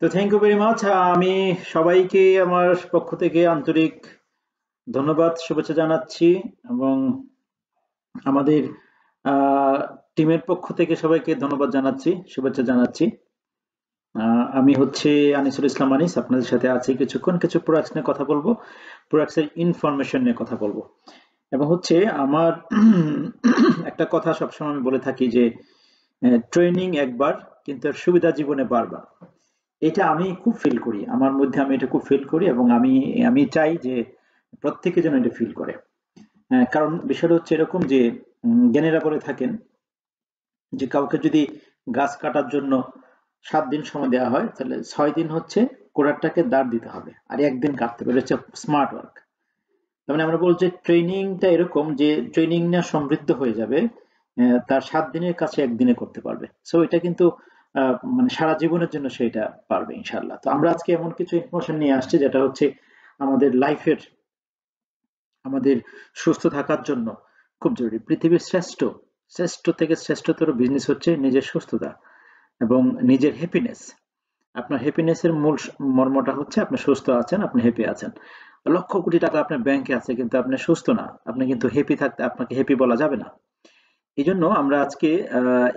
তো thank you very much. আমি সবাইকে আমার পক্ষ থেকে আন্তরিক ধন্যবাদ শুভেচ্ছা জানাচ্ছি এবং আমাদের টিমের পক্ষ থেকে সবাইকে ধন্যবাদ জানাচ্ছি, শুভেচ্ছা জানাচ্ছি। আমি হচ্ছে আনিসুল ইসলাম আনিস, আপনাদের সাথে আছি কিছুক্ষণ। কিছু প্রোডাক্টস নিয়ে কথা বলবো, প্রোডাক্টসের ইনফরমেশন নিয়ে কথা বলবো। এবং হচ্ছে আমার একটা কথা সবসময় আমি বলে থাকি যে ট্রেনিং একবার, কিন্তু এর সুবিধা জীবনে বারবার। এটা আমি খুব ফিল করি, আমার মধ্যে আমি এটা খুব ফিল করি এবং আমি আমি চাই যে প্রত্যেকে যেন এটা ফিল করে। কারণ বিষয়টা হচ্ছে এরকম যে জ্ঞানীরা বলে থাকেন যে কাউকে যদি গাছ কাটার জন্য 7 দিন সময় দেওয়া হয়, তাহলে 6 দিন হচ্ছে কোড়ারটাকে দাঁড় দিতে হবে আর একদিন কাটতে হবে। এটা হচ্ছে স্মার্ট ওয়ার্ক। তার মানে আমরা বলছি ট্রেনিংটা এরকম যে ট্রেনিং না সমৃদ্ধ হয়ে যাবে, তার 7 দিনের কাছে একদিনে করতে পারবে। সো এটা কিন্তু মানে সারা জীবনের জন্য সেটা পারবে ইনশাল্লাহ। তো আমরা আজকে এমন কিছু ইনফরমেশন নিয়ে আসছি যেটা হচ্ছে আমাদের লাইফের, আমাদের সুস্থ থাকার জন্য খুব জরুরি। পৃথিবীর শ্রেষ্ঠ শ্রেষ্ঠ থেকে শ্রেষ্ঠতর বিজনেস হচ্ছে নিজের সুস্থতা এবং নিজের হ্যাপিনেস। আপনার হ্যাপিনেসের মূল মর্মটা হচ্ছে আপনি সুস্থ আছেন, আপনি হ্যাপি আছেন। লক্ষ কোটি টাকা আপনার ব্যাংকে আছে কিন্তু আপনি সুস্থ না, আপনি কিন্তু হ্যাপি থাকতে আপনাকে হ্যাপি বলা যাবে না। এই জন্য আমরা আজকে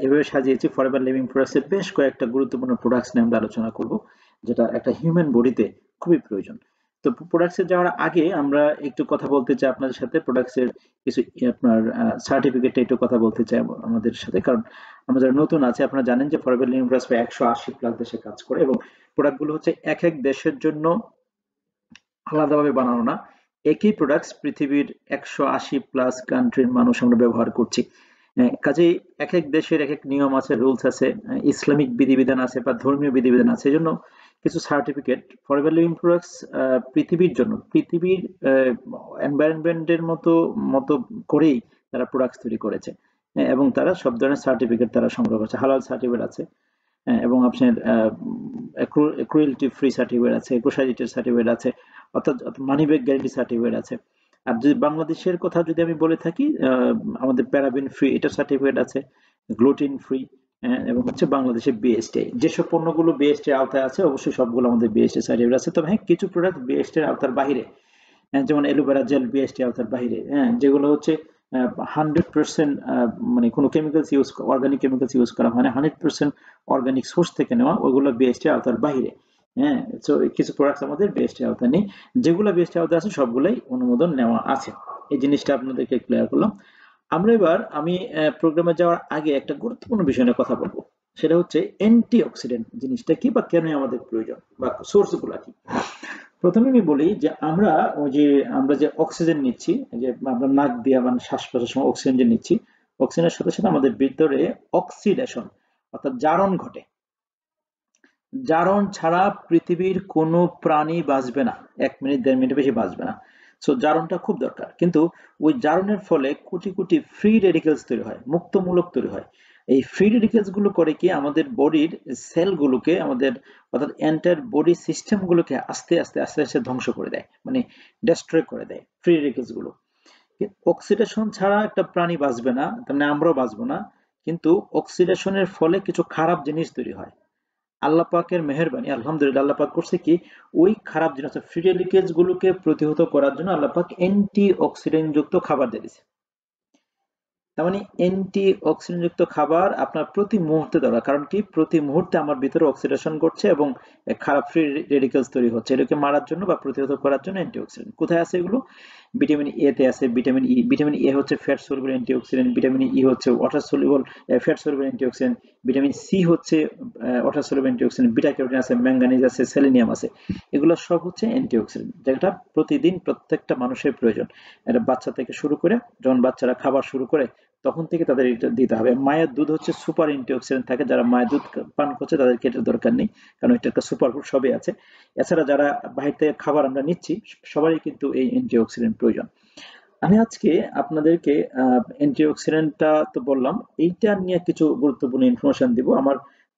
এভাবে সাজিয়েছি ফরএভার লিভিং প্রোডাক্টসের বেশ কয়েকটা গুরুত্বপূর্ণ প্রোডাক্টস নিয়ে আমরা আলোচনা করব, যেটা একটা হিউম্যান বডিতে খুবই প্রয়োজন। তো প্রোডাক্টসে যাওয়ার আগে আমরা একটু কথা বলতে চাই আপনাদের সাথে, প্রোডাক্টসের কিছু আপনার সার্টিফিকেটে একটু কথা বলতে চাই আমাদের সাথে। কারণ আমরা যারা নতুন আছে, আপনারা জানেন যে ফরএভার লিভিং প্রোডাক্টস 180+ দেশে কাজ করে এবং প্রোডাক্টগুলো হচ্ছে এক এক দেশের জন্য আলাদাভাবে বানানো না। একই প্রোডাক্টস পৃথিবীর 180+ কান্ট্রির মানুষ আমরা ব্যবহার করছি। কাজেই এক এক দেশের এক এক নিয়ম আছে, রুলস আছে, ইসলামিক বিধিবিধান আছে বা ধর্মীয় বিধিবিধান আছে। এজন্য কিছু সার্টিফিকেট ফরএভার লিভিং প্রোডাক্টস পৃথিবীর জন্য, পৃথিবীর এনভায়রনমেন্টের মতো মতো করেই তারা প্রোডাক্টস তৈরি করেছে। এবং তারা সব ধরনের সার্টিফিকেট তারা সংগ্রহ করছে, হালাল সার্টিফিকেট আছে। এবং আপনার ক্রুয়েলটি ফ্রি সার্টিফিকেট আছে, একুশাইটের সার্টিফিকেট আছে, অর্থাৎ মানি ব্যাক গ্যারেন্টি সার্টিফিকেট আছে। আর যদি বাংলাদেশের কথা যদি আমি বলে থাকি, আমাদের প্যারাবিন ফ্রি এটা সার্টিফিকেট আছে, গ্লুটিন ফ্রি, এবং হচ্ছে বাংলাদেশে বিএসটিআই। যেসব পণ্যগুলো বিএসটি আওতায় আছে অবশ্যই সবগুলো আমাদের বিএসটি সার্টিফিকেট আছে। তবে হ্যাঁ, কিছু প্রোডাক্ট বিএসটি আওতার বাহিরে, যেমন অ্যালোভেরা জেল বিএসটি আওতার বাহিরে, যেগুলো হচ্ছে 100% মানে কোনো chemicals use, organic chemicals use করা হয় না, 100% অর্গানিক সোর্স থেকে নেওয়া, ওইগুলো বিএসটি আওতার বাহিরে। হ্যাঁ, তো কিছু প্রোডাক্টস আমাদের বিএসটি আওতা নেই, যেগুলো বিএসটি আওতা আছে সবগুলাই অনুমোদন নেওয়া আছে। এই জিনিসটা আপনাদেরকে ক্লিয়ার করলাম। আমরা এবার আমি প্রোগ্রামে যাওয়ার আগে একটা গুরুত্বপূর্ণ বিষয় নিয়ে কথা বলবো, সেটা হচ্ছে অ্যান্টি অক্সিডেন্ট জিনিসটা কি বা কেন আমাদের প্রয়োজন বা সোর্স গুলা কি। প্রথমে আমি বলি যে আমরা যে অক্সিজেন নিচ্ছি, যে আমরা নাক দিয়ে মানে শ্বাস প্রশ্বাসের সময় অক্সিজেন যে নিচ্ছি, অক্সিজেনের সাথে সাথে আমাদের ভিতরে অক্সিডেশন অর্থাৎ জারণ ঘটে। জারণ ছাড়া পৃথিবীর কোনো প্রাণী বাঁচবে না, 1 মিনিট 1.5 মিনিট বেশি বাঁচবে না। সো জারণটা খুব দরকার। কিন্তু ওই জারণের ফলে কোটি কোটি ফ্রি রেডিকেলস তৈরি হয়, মুক্তমূলক তৈরি হয়। এই ফ্রি রেডিকেলস গুলো করে কি আমাদের বডির সেলগুলোকে, আমাদের অর্থাৎ এন্টায়ার বডি সিস্টেমগুলোকে আস্তে আস্তে আস্তে আস্তে ধ্বংস করে দেয়, মানে ডেস্ট্রয় করে দেয় ফ্রি রেডিকেলস গুলো। অক্সিডেশন ছাড়া একটা প্রাণী বাঁচবে না, তার মানে আমরাও বাঁচবো না। কিন্তু অক্সিডেশনের ফলে কিছু খারাপ জিনিস তৈরি হয়। আল্লাহ পাকের মেহেরবানি, আলহামদুলিল্লাহ, আল্লাহ পাক করছে কি, ওই খারাপ জিনিস ফ্রি রেডিকেলস গুলোকে প্রতিহত করার জন্য আল্লাহ পাক অ্যান্টি অক্সিডেন্ট যুক্ত খাবার দিয়ে দিয়েছে। তার মানে অ্যান্টি অক্সিডেন্ট যুক্ত খাবার আপনার প্রতি মুহূর্তে দরকার। কারণ কি, প্রতি মুহূর্তে আমার ভিতরে অক্সিডেশন ঘটছে এবং খারাপ ফ্রি রেডিকেলস তৈরি হচ্ছে। এটাকে মারার জন্য বা প্রতিহত করার জন্য অ্যান্টি অক্সিডেন্ট কোথায় আছে এগুলো? ভিটামিন এ তে আছে, ভিটামিন ই। ভিটামিন এ হচ্ছে fat soluble antioxidant, vitamin E হচ্ছে water soluble fat soluble antioxidant, vitamin C হচ্ছে water soluble antioxidant, beta carotene আছে, ম্যাঙ্গানিজ আছে, সেলেনিয়াম আছে। এগুলো সব হচ্ছে অ্যান্টিঅক্সিডেন্ট, যেটা প্রতিদিন প্রত্যেকটা মানুষের প্রয়োজন। এটা বাচ্চা থেকে শুরু করে, যখন বাচ্চারা খাবার শুরু করে তখন থেকে তাদের এটা দিতে হবে। মায়ের দুধ হচ্ছে সুপার অ্যান্টিঅক্সিডেন্ট থাকে, যারা মায়ের দুধ পান করছে তাদেরকে এটার দরকার নেই, কারণ এটা একটা সুপার ফুড, সবই আছে। এছাড়া যারা বাহির থেকে খাবার আমরা নিচ্ছি, সবারই কিন্তু এই অ্যান্টিঅক্সিডেন্ট প্রয়োজন। আমি আজকে আপনাদেরকে অ্যান্টিঅক্সিডেন্টটা তো বললাম, এইটা নিয়ে কিছু গুরুত্বপূর্ণ ইনফরমেশন দিব। আমার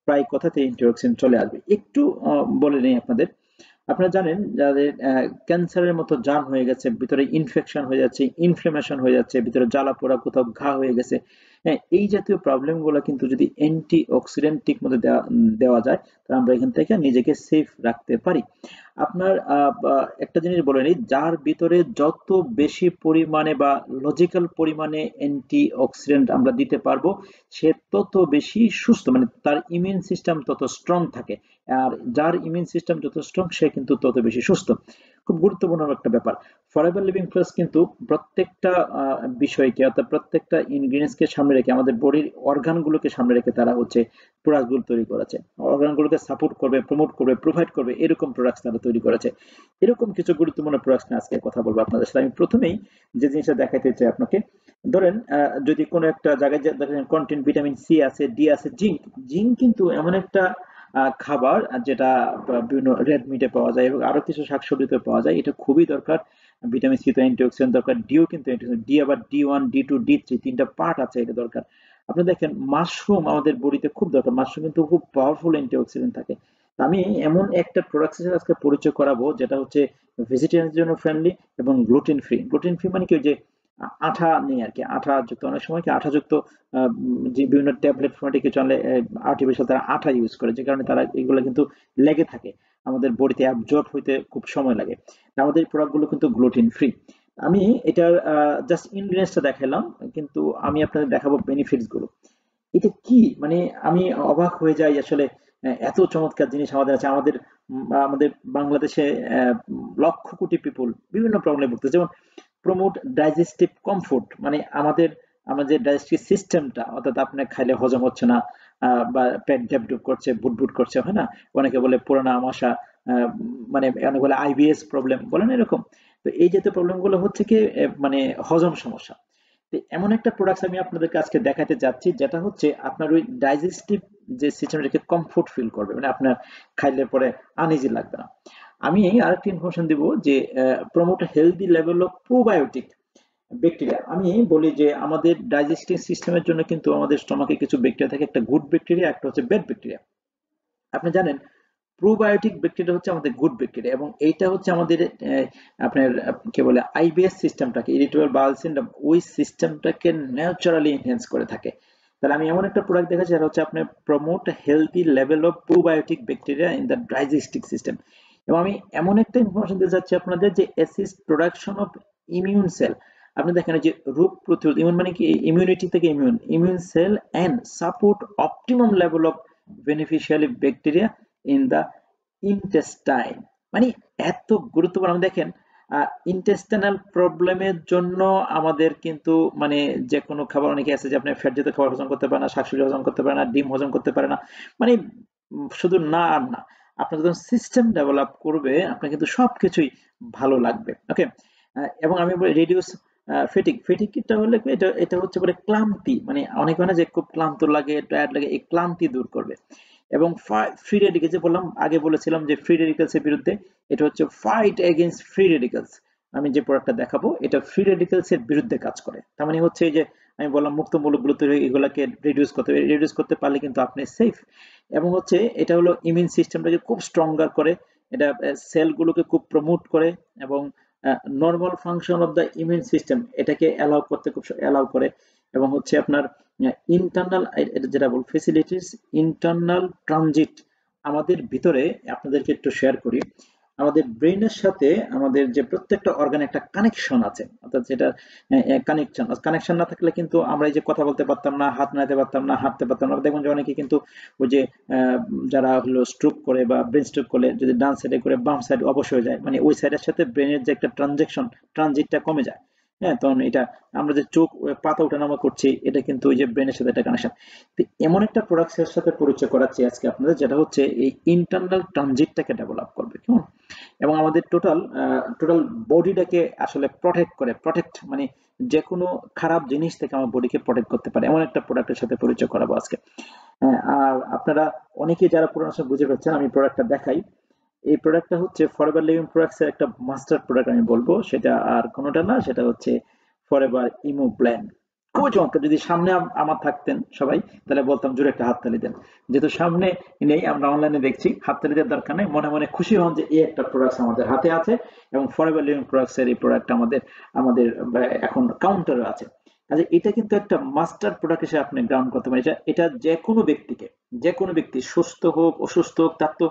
প্রায় কথাতে অ্যান্টিঅক্সিডেন্ট চলে আসবে। একটু বলে নেই আপনাদের। আপনারা জানেন যাদের ক্যান্সারের মতো জার্ম হয়ে গেছে, ভিতরে ইনফেকশন হয়ে যাচ্ছে, ইনফ্লামেশন হয়ে যাচ্ছে, ভিতরে জ্বালা পোড়া, কোথাও ঘা হয়ে গেছে, হ্যাঁ, এই জাতীয় প্রবলেমগুলো কিন্তু যদি অ্যান্টিঅক্সিডেন্ট ঠিক মতো দেওয়া যায়, তাহলে আমরা এখান থেকে নিজেকে সেফ রাখতে পারি। আপনার একটা জিনিস বলে নিই, যার ভিতরে যত বেশি পরিমাণে বা লজিক্যাল পরিমাণে অ্যান্টিঅক্সিডেন্ট আমরা দিতে পারবো, সে তত বেশি সুস্থ, মানে তার ইমিউন সিস্টেম তত স্ট্রং থাকে। আর যার ইমিউন সিস্টেম যত স্ট্রং, সে কিন্তু তত বেশি সুস্থ। খুব গুরুত্বপূর্ণ একটা ব্যাপার। ফরএভার লিভিং প্লাস কিন্তু প্রত্যেকটা বিষয়কে, অর্থাৎ প্রত্যেকটা ইনগ্রিডিয়েন্টসকে সামনে রেখে, আমাদের বডির অর্গানগুলোকে সামনে রেখে তারা হচ্ছে প্রোডাক্টগুলো তৈরি করেছে। অর্গানগুলোকে সাপোর্ট করবে, প্রমোট করবে, প্রোভাইড করবে, এরকম প্রোডাক্টস তারা তৈরি করেছে। এরকম কিছু গুরুত্বপূর্ণ প্রোডাক্টস নিয়ে আজকে কথা বলবো আপনাদের সাথে। আমি প্রথমেই যে জিনিসটা দেখাতে চাই আপনাকে, ধরেন যদি কোনো একটা জায়গায় দেখেন কন্টেন্ট ভিটামিন সি আছে, ডি আছে, জিঙ্ক। জিঙ্ক কিন্তু এমন একটা খাবার যেটা বিভিন্ন রেড মিটে পাওয়া যায় এবং আরো কিছু শাকসবজিতে পাওয়া যায়। এটা খুবই দরকার। ভিটামিন সি তো অ্যান্টিঅক্সিডেন্ট দরকার, ডিও কিন্তু অ্যান্টিঅক্সিডেন্ট, ডি আবার ডি1, ডি2, ডি3, তিনটা পার্ট আছে, এটা দরকার। আপনি দেখেন মাশরুম আমাদের বডিতে খুব দরকার, মাশরুম কিন্তু খুব পাওয়ারফুল অ্যান্টিঅক্সিডেন্ট থাকে। আমি এমন একটা প্রোডাক্টের সাথে আজকে পরিচয় করাবো যেটা হচ্ছে ভেজিটেরিয়ানের জন্য ফ্রেন্ডলি এবং গ্লুটেন ফ্রি। গ্লুটেন ফ্রি মানে কি, ওই যে আঠা নেই আর কি, আঠা যুক্ত, অনেক সময় কি আঠা যুক্ত যে বিভিন্ন ট্যাবলেট ফর্মেটে কিছু আনলে আর্টিফিশিয়াল তারা আঠা ইউজ করে, যে কারণে তারা এগুলো কিন্তু লেগে থাকে, আমাদের বডিতে অ্যাবজর্ব হইতে খুব সময় লাগে। আমাদের প্রোডাক্টগুলো কিন্তু গ্লুটেন ফ্রি। আমি এটার জাস্ট ইনগ্রিডিয়েন্টসটা দেখালাম, কিন্তু আমি আপনাদের দেখাবো বেনিফিটস গুলো। এটা কি, মানে আমি অবাক হয়ে যাই আসলে। এত চমৎকার জিনিস আমাদের আছে। আমাদের বাংলাদেশে লক্ষ কোটি পিপল বিভিন্ন প্রবলেমে ভুগতেছে। যেমন প্রমোট ডাইজেস্টিভ কমফোর্ট, মানে আমাদের আমাদের ডাইজেস্টিভ সিস্টেমটা, অর্থাৎ আপনার খাইলে হজম হচ্ছে না, বা পেট ডেপ করছে, বুটবুট করছে, হয় না, অনেকে বলে পুরানা আমাশা, মানে অনেকে বলে আইবিএস প্রবলেম, বলেন এরকম। তো এই জাতীয় প্রবলেম গুলো হচ্ছে কি মানে হজম সমস্যা। তো এমন একটা প্রোডাক্ট আমি আপনাদেরকে আজকে দেখাতে যাচ্ছি, যেটা হচ্ছে আপনার ওই ডাইজেস্টিভ যে সিস্টেমটাকে কমফোর্ট ফিল করবে, মানে আপনার খাইলে পরে আনইজি লাগবে না। আমি আরেকটি ইনফরমেশন দিব যে promote healthy level of probiotic bacteria. আমি বলি যে আমাদের ডাইজেস্টিভ সিস্টেমের জন্য কিন্তু আমাদের স্টমাকে কিছু ব্যাকটেরিয়া থাকে, একটা গুড ব্যাকটেরিয়া, একটা হচ্ছে ব্যাড ব্যাকটেরিয়া। আপনি জানেন প্রোবায়োটিক ব্যাকটেরিয়া হচ্ছে আমাদের গুড ব্যাকটেরিয়া, এবং এইটা হচ্ছে আমাদের আপনার কি বলে আইবিএস সিস্টেমটাকে, ইরিটেবল বাউল সিনড্রোম, ওই সিস্টেমটাকে ন্যাচারালি এনহ্যান্স করে থাকে। তাহলে আমি এমন একটা প্রোডাক্ট দেখাচ্ছি যেটা হচ্ছে আপনি promote healthy level of probiotic bacteria in the digestive system. এবং আমি এমন একটা ইনফরমেশন দিতে চাচ্ছি আপনাদের যে assist production of immune cell. আপনি দেখেন যে রোগ প্রতিরোধ, ইমিউন মানে কি, ইমিউনিটি থেকে immune cell and support optimum level of beneficiary bacteria in the intestine. মানে এত গুরুত্বপূর্ণ। আমি দেখেন ইন্টেস্টাইনাল প্রবলেমের জন্য আমাদের কিন্তু মানে যে কোনো খাবার, অনেকে আছে যে আপনার ফ্যাট জাতীয় খাবার হজম করতে পারে না, শাকসবজি হজম করতে পারে না, ডিম হজম করতে পারে না, মানে শুধু না আর না, আপনার যখন সিস্টেম ডেভেলপ করবে আপনার কিন্তু সবকিছুই ভালো লাগবে। ওকে। এবং আমি বলি রিডিউস ফেটিক। ফেটিকটা হলে কি, এটা এটা হচ্ছে বলে ক্লান্তি, মানে অনেক হয় না যে খুব ক্লান্ত লাগে, টায়ার্ড লাগে, এই ক্লান্তি দূর করবে। এবং ফ্রি রেডিকেলস, যে বললাম আগে বলেছিলাম যে ফ্রি রেডিকেলস এর বিরুদ্ধে, এটা হচ্ছে ফাইট এগেইনস্ট ফ্রি রেডিকেলস। আমি যে প্রোডাক্টটা দেখাবো এটা ফ্রি রেডিকেলস এর বিরুদ্ধে কাজ করে। তার মানে হচ্ছে এই যে আমি বললাম মুক্ত মৌলগুলো তৈরি, এগুলাকে রিডিউস করতে হবে, রিডিউস করতে পারলে কিন্তু আপনি সেফ। এবং হচ্ছে এটা হলো ইমিউন সিস্টেমটাকে খুব স্ট্রঙ্গার করে, এটা সেলগুলোকে খুব প্রমোট করে, এবং normal function of the immune system এটাকে অ্যালাউ করতে খুব অ্যালাউ করে। এবং হচ্ছে আপনার ইন্টারনাল, এটা যেটা বল ফেসিলিটিস ইন্টারনাল ট্রানজিট আমাদের ভিতরে। আপনাদেরকে একটু শেয়ার করি, আমাদের ব্রেনের সাথে আমাদের যে প্রত্যেকটা অর্গানে একটা কানেকশন আছে, অর্থাৎ যেটা কানেকশন, কানেকশন না থাকলে কিন্তু আমরা এই যে কথা বলতে পারতাম না, হাত নাড়াতে পারতাম না, হাঁটতে পারতাম না। দেখুন যে অনেকে কিন্তু ওই যে যারা হলো স্ট্রোক করে বা ব্রেন স্ট্রোক করলে, যদি ডান সাইডে করে বাম সাইড অবশ হয়ে যায়, মানে ওই সাইডের সাথে ব্রেনের যে একটা ট্রানজিটটা কমে যায়। হ্যাঁ, তখন এটা আমরা যে চোখ পাতা ওঠানামা করছি, এটা কিন্তু ওই যে ব্রেনের সাথে একটা কানেকশন। তো এমন একটা প্রোডাক্টের সাথে পরিচয় করাচ্ছি আজকে আপনাদের, যেটা হচ্ছে এই ইন্টারনাল ট্রানজিটটাকে ডেভেলপ করবে, কেমন, এবং আমাদের টোটাল টোটাল বডিটাকে আসলে প্রটেক্ট মানে যে কোনো খারাপ জিনিস থেকে আমার বডিকে প্রটেক্ট করতে পারে, এমন একটা প্রোডাক্টের সাথে পরিচয় করাবো আজকে। আর আপনারা অনেকে যারা পুরোনো সময় বুঝে পাচ্ছেন, আমি প্রোডাক্টটা দেখাই। এই প্রোডাক্টটা হচ্ছে ফরএভার লিভিং প্রোডাক্টস এর একটা মাস্টার প্রোডাক্ট আমি বলবো, সেটা আর কোনোটা না, সেটা হচ্ছে ফরএভার ইমো ব্ল্যান্ড। খুবই চমৎকার। যদি সামনে আমার থাকতেন সবাই, তাহলে বলতাম জোরে একটা হাততালি দেন। যেহেতু সামনে নেই, আমরা অনলাইনে দেখছি, হাততালি দেওয়ার দরকার নেই, মনে মনে খুশি হন যে এই একটা প্রোডাক্ট আমাদের হাতে আছে, এবং ফরএভার লিভিং প্রোডাক্টস এর এই প্রোডাক্ট আমাদের আমাদের এখন কাউন্টারে আছে। কাজে এটা কিন্তু একটা মাস্টার প্রোডাক্ট হিসেবে আপনি গ্রাউন্ড করতে পারেন। এটা যে কোনো ব্যক্তিকে, যে কোনো ব্যক্তি সুস্থ হোক অসুস্থ হোক, তার তো